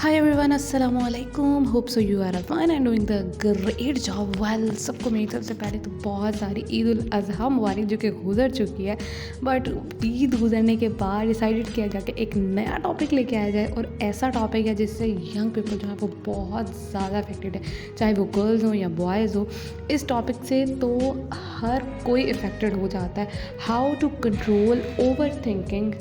Hi everyone, अस्सलाम वालेकुम. Hope so you are fine and doing the great job. Well, सबको मेरी तरफ से पहले तो बहुत सारी ईद उल अज़हा मुबारक जो कि गुजर चुकी है. बट ईद गुजरने के बाद डिसाइडेड किया गया कि एक नया टॉपिक लेके आया जाए, और ऐसा टॉपिक है जिससे यंग पीपल जो है वो बहुत ज़्यादा अफेक्टेड है, चाहे वो गर्ल्स हो या बॉयज़ हो. इस टॉपिक से तो हर कोई अफेक्टेड हो जाता है. How to control overthinking.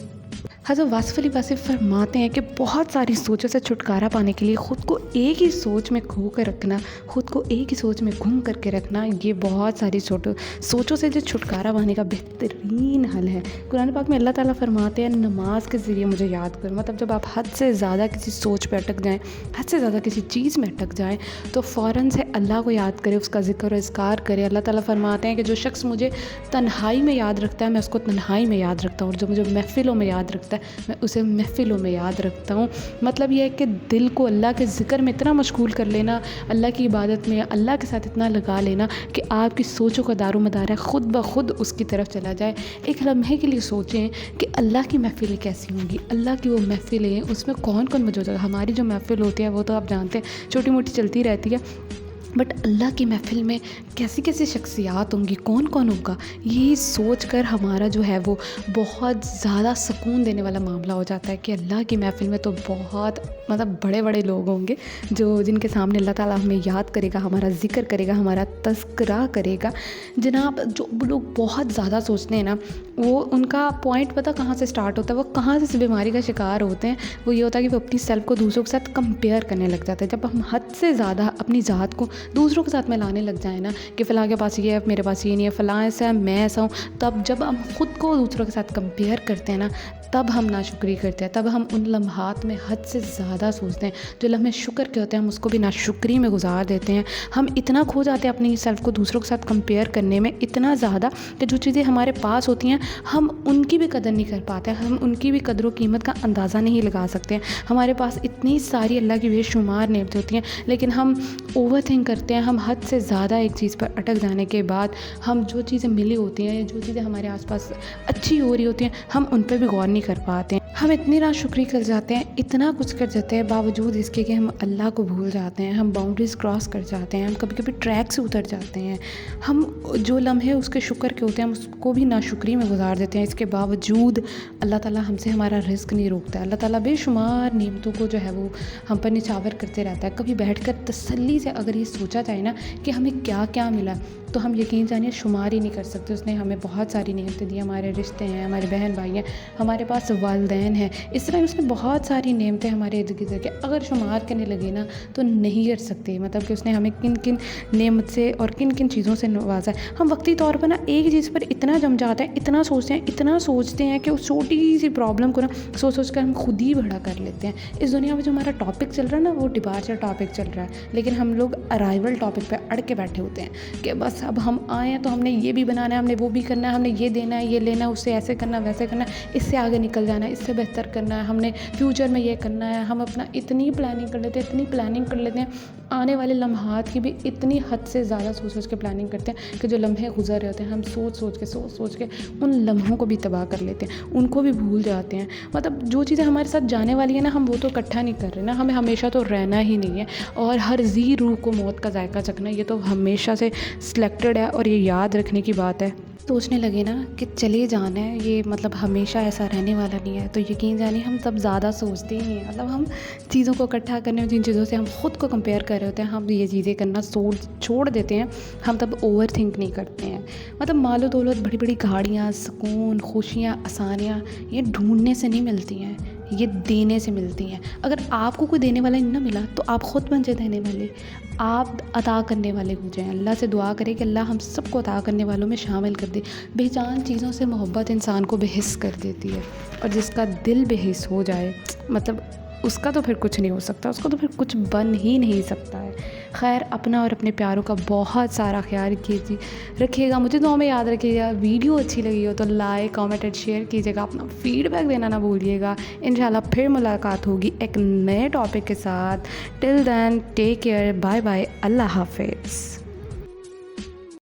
हज़रत वासिफ़ अली वासिफ़ फरमाते हैं कि बहुत सारी सोचों से छुटकारा पाने के लिए ख़ुद को एक ही सोच में खो कर रखना, ख़ुद को एक ही सोच में घूम करके रखना, ये बहुत सारी सोचों से जो छुटकारा पाने का बेहतरीन हल है. कुरान पाक में अल्लाह ताला फरमाते हैं, नमाज के ज़रिए मुझे याद करो. मतलब जब आप हद से ज़्यादा किसी सोच पे अटक जाएँ, हद से ज़्यादा किसी चीज़ में अटक जाएँ, तो फ़ौरन से अल्लाह को याद करें, उसका ज़िक्र और इज़कार करें. अल्लाह ताला फरमाते हैं कि जो शख्स मुझे तन्हाई में याद रखता है, मैं उसको तन्हाई में याद रखता हूँ, और जो मुझे महफ़िलों में याद रखता है, मैं उसे महफ़िलों में याद रखता हूँ. मतलब ये है कि दिल को अल्लाह के ज़िक्र में इतना मशगूल कर लेना, अल्लाह की इबादत में, अल्लाह के साथ इतना लगा लेना कि आपकी सोचों का दारोमदार है ख़ुद ब खुद उसकी तरफ चला जाए. एक लम्हे के लिए सोचें कि अल्लाह की महफ़िलें कैसी होंगी. अल्लाह की वो महफ़िलें, उसमें कौन कौन मौजूद होगा. हमारी जो महफ़िल होती है वो तो आप जानते हैं छोटी मोटी चलती रहती है, बट अल्लाह की महफ़िल में कैसी कैसी शख्सियात होंगी, कौन कौन होगा. ये सोच कर हमारा जो है वो बहुत ज़्यादा सुकून देने वाला मामला हो जाता है कि अल्लाह की महफ़िल में तो बहुत मतलब बड़े बड़े लोग होंगे जो जिनके सामने अल्लाह ताला हमें याद करेगा, हमारा ज़िक्र करेगा, हमारा तज़किरा करेगा. जनाब, जो लोग बहुत ज़्यादा सोचते हैं ना, वो उनका पॉइंट पता कहाँ से स्टार्ट होता है, वो कहाँ से इस बीमारी का शिकार होते हैं. वो ये होता है कि वो अपनी सेल्फ़ को दूसरों के साथ कंपेयर करने लग जाते हैं. जब हम हद से ज़्यादा अपनी ज़ात को दूसरों के साथ मिलाने लग जाए ना, कि फ़लाँ के पास ये है, मेरे पास ये नहीं है, फ़लाँ ऐसा है, मैं ऐसा हूँ, तब जब हम ख़ुद को दूसरों के साथ कंपेयर करते हैं ना, तब हम नाशुक्री करते हैं. तब हम उन लम्हात में हद से ज़्यादा सोचते हैं. जो लम्हे शुक्र के होते हैं हम उसको भी नाशुक्री में गुजार देते हैं. हम इतना खो जाते हैं अपनी सेल्फ़ को दूसरों के साथ कंपेयर करने में, इतना ज़्यादा कि जो चीज़ें हमारे पास होती हैं हम उनकी भी कदर नहीं कर पाते, हम उनकी भी कदर व कीमत का अंदाज़ा नहीं लगा सकते हैं. हमारे पास इतनी सारी अल्लाह की बेशुमार नेमतें होती हैं, लेकिन हम ओवर थिंक करते हैं. हम हद से ज़्यादा एक चीज़ पर अटक जाने के बाद हम जो चीज़ें मिली होती हैं, जो चीज़ें हमारे आसपास अच्छी हो रही होती हैं, हम उन पर भी गौर नहीं कर पाते हैं. हम इतनी नाशुक्री कर जाते हैं, इतना कुछ कर जाते हैं, बावजूद इसके कि हम अल्लाह को भूल जाते हैं. हम बाउंड्रीज़ क्रॉस कर जाते हैं, हम कभी कभी ट्रैक से उतर जाते हैं. हम जो लम्हे उसके शुक्र के होते हैं हम उसको भी नाशुक्री में गुजार देते हैं. इसके बावजूद अल्लाह ताला हमसे हमारा रिज़्क़ नहीं रोकता है. अल्लाह ताला बेशुमार नेमतों को जो है वो हम पर निछावर करते रहता है. कभी बैठकर तसल्ली से अगर ये सोचा जाए ना कि हमें क्या क्या मिला, तो हम यकीन जानिए शुमार ही नहीं कर सकते. उसने हमें बहुत सारी नेमतें दी. हमारे रिश्ते हैं, हमारे बहन भाई हैं, हमारे पास वालिदैन हैं. इस तरह उसने बहुत सारी नेमतें हमारे इर्द गिर्द के अगर शुमार करने लगे ना तो नहीं कर सकते. मतलब कि उसने हमें किन किन नेमत से और किन किन चीज़ों से नवाजा है. हम वक्ती तौर पर ना एक चीज़ पर इतना जम जाते हैं, इतना सोचते हैं कि उस छोटी सी प्रॉब्लम को ना सोच कर हम खुद ही बड़ा कर लेते हैं. इस दुनिया में जो हमारा टॉपिक चल रहा है ना, वो डिपार्चर टॉपिक चल रहा है, लेकिन हम लोग अराइवल टॉपिक पर अड़ के बैठे होते हैं कि बस अब हम आए हैं तो हमने ये भी बनाना है, हमने वो भी करना है, हमने ये देना है, ये लेना है, उससे ऐसे करना, वैसे करना है, इससे आगे निकल जाना है, इससे बेहतर करना है, हमने फ्यूचर में ये करना है. हम अपना इतनी प्लानिंग कर लेते हैं, आने वाले लम्हात की भी इतनी हद से ज़्यादा सोच के प्लानिंग करते हैं कि जो लम्हे गुजर रहे होते हैं हम सोच के उन लम्हों को भी तबाह कर लेते हैं, उनको भी भूल जाते हैं. मतलब जो चीज़ें हमारे साथ जाने वाली है ना, हम वो तो इकट्ठा नहीं कर रहे ना, हमें हमेशा तो रहना ही नहीं है. और हर जी रूह को मौत का जायका चखना, ये तो हमेशा से सिलेक्टेड है और ये याद रखने की बात है. सोचने लगे ना कि चले जाना है, ये मतलब हमेशा ऐसा रहने वाला नहीं है, तो यकीन जानिए हम तब ज़्यादा सोचते ही नहीं हैं. मतलब हम चीज़ों को इकट्ठा करने, जिन चीज़ों से हम ख़ुद को कंपेयर कर रहे होते हैं, हम ये चीज़ें करना छोड़ देते हैं. हम तब ओवर थिंक नहीं करते हैं. मतलब मालो दौलत, बड़ी बड़ी गाड़ियाँ, सुकून, खुशियाँ, आसानियाँ ये ढूंढने से नहीं मिलती हैं, ये देने से मिलती हैं. अगर आपको कोई देने वाला नहीं ना मिला तो आप ख़ुद बन जाए देने वाले, आप अता करने वाले हो जाएं. अल्लाह से दुआ करें कि अल्लाह हम सबको अता करने वालों में शामिल कर दे. बेजान चीज़ों से मोहब्बत इंसान को बेहिस कर देती है, और जिसका दिल बेहिस हो जाए मतलब उसका तो फिर कुछ नहीं हो सकता, उसको तो फिर कुछ बन ही नहीं सकता है. खैर, अपना और अपने प्यारों का बहुत सारा ख्याल रखिएगा. मुझे दुआ में याद रखिएगा. वीडियो अच्छी लगी हो तो लाइक, कमेंट एंड शेयर कीजिएगा. अपना फीडबैक देना ना भूलिएगा. इंशाल्लाह फिर मुलाकात होगी एक नए टॉपिक के साथ. Till then take care, bye bye, अल्लाह हाफिज़.